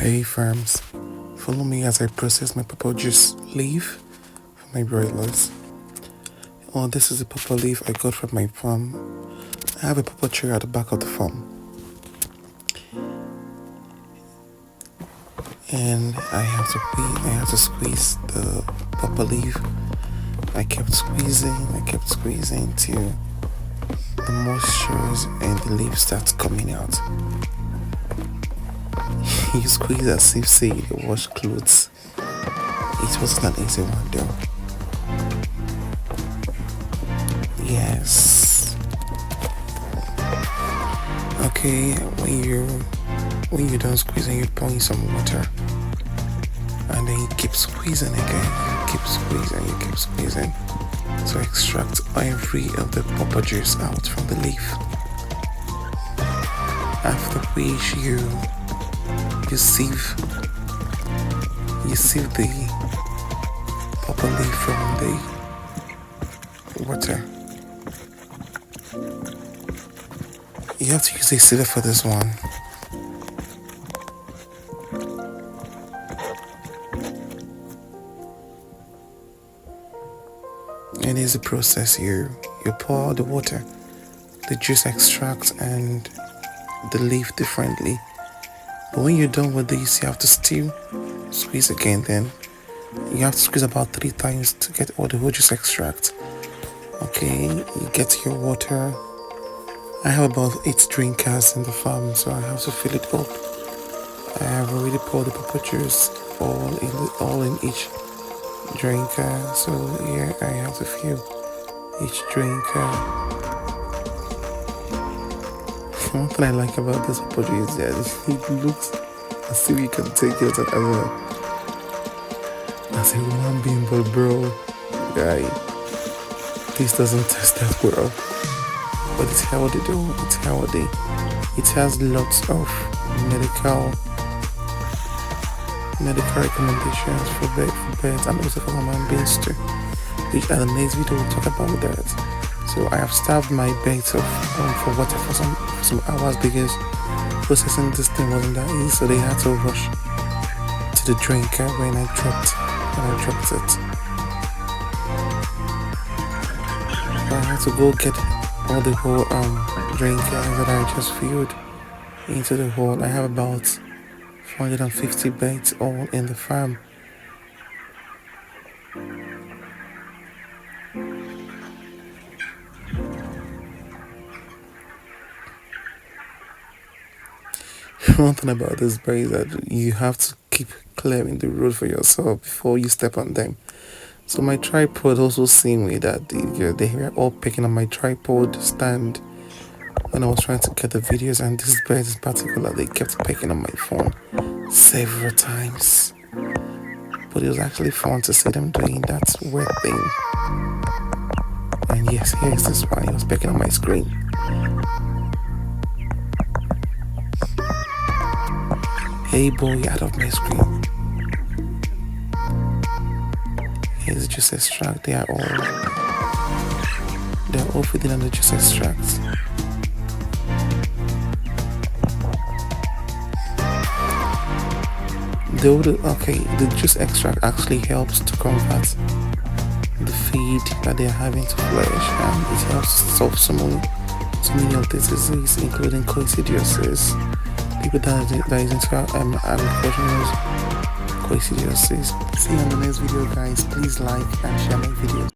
Hey farms, follow me as I process my pawpaw juice leaf from my broilers. Oh, this is the pawpaw leaf I got from my farm. I have a pawpaw tree at the back of the farm, and I have to squeeze the pawpaw leaf. I kept squeezing till the moistures and the leaf starts coming out. You squeeze as if say you wash clothes. It wasn't an easy one though. Yes. Okay, when you're done squeezing, you pour in some water, and then you keep squeezing again. You keep squeezing to extract every of the pawpaw juice out from the leaf. After which you sieve the pawpaw leaf from the water. You have to use a sieve for this one. And here's the process. You pour the water, the juice extract and the leaf differently. But when you're done with this, you have to still squeeze again. Then you have to squeeze about 3 times to get all the whole juice extract. Okay, you get your water. I have about 8 drinkers in the farm, so I have to fill it up. I have already poured the pawpaw juice all in each drinker, so here I have to fill each drinker. One thing I like about this pawpaw juice is that it looks as if you can take it as a human being, but bro, guy, this doesn't taste that well. But it's healthy though, it's healthy. It has lots of medical recommendations for birds and also for human beings too, which at the next video we'll talk about that. So I have starved my birds for water for some hours because processing this thing wasn't that easy, so they had to rush to the drinker when I dropped it. So I had to go get all the whole drinkers that I just filled into the hole. I have about 450 birds all in the farm. One thing about this bird is that you have to keep clearing the road for yourself before you step on them. So my tripod also seen me that they were all picking on my tripod stand when I was trying to get the videos, and this bird in particular, they kept picking on my phone several times. But it was actually fun to see them doing that weird thing. And yes, here is this one. He was picking on my screen. Hey boy, out of my screen. Here's juice extract. They're all feeding on the juice extract. The juice extract actually helps to convert the feed that they're having to flesh, and it helps solve so many of the diseases, including coccidiosis. People that is into agriculture knows coccidiosis. See you on the next video, guys. Please like and share my videos.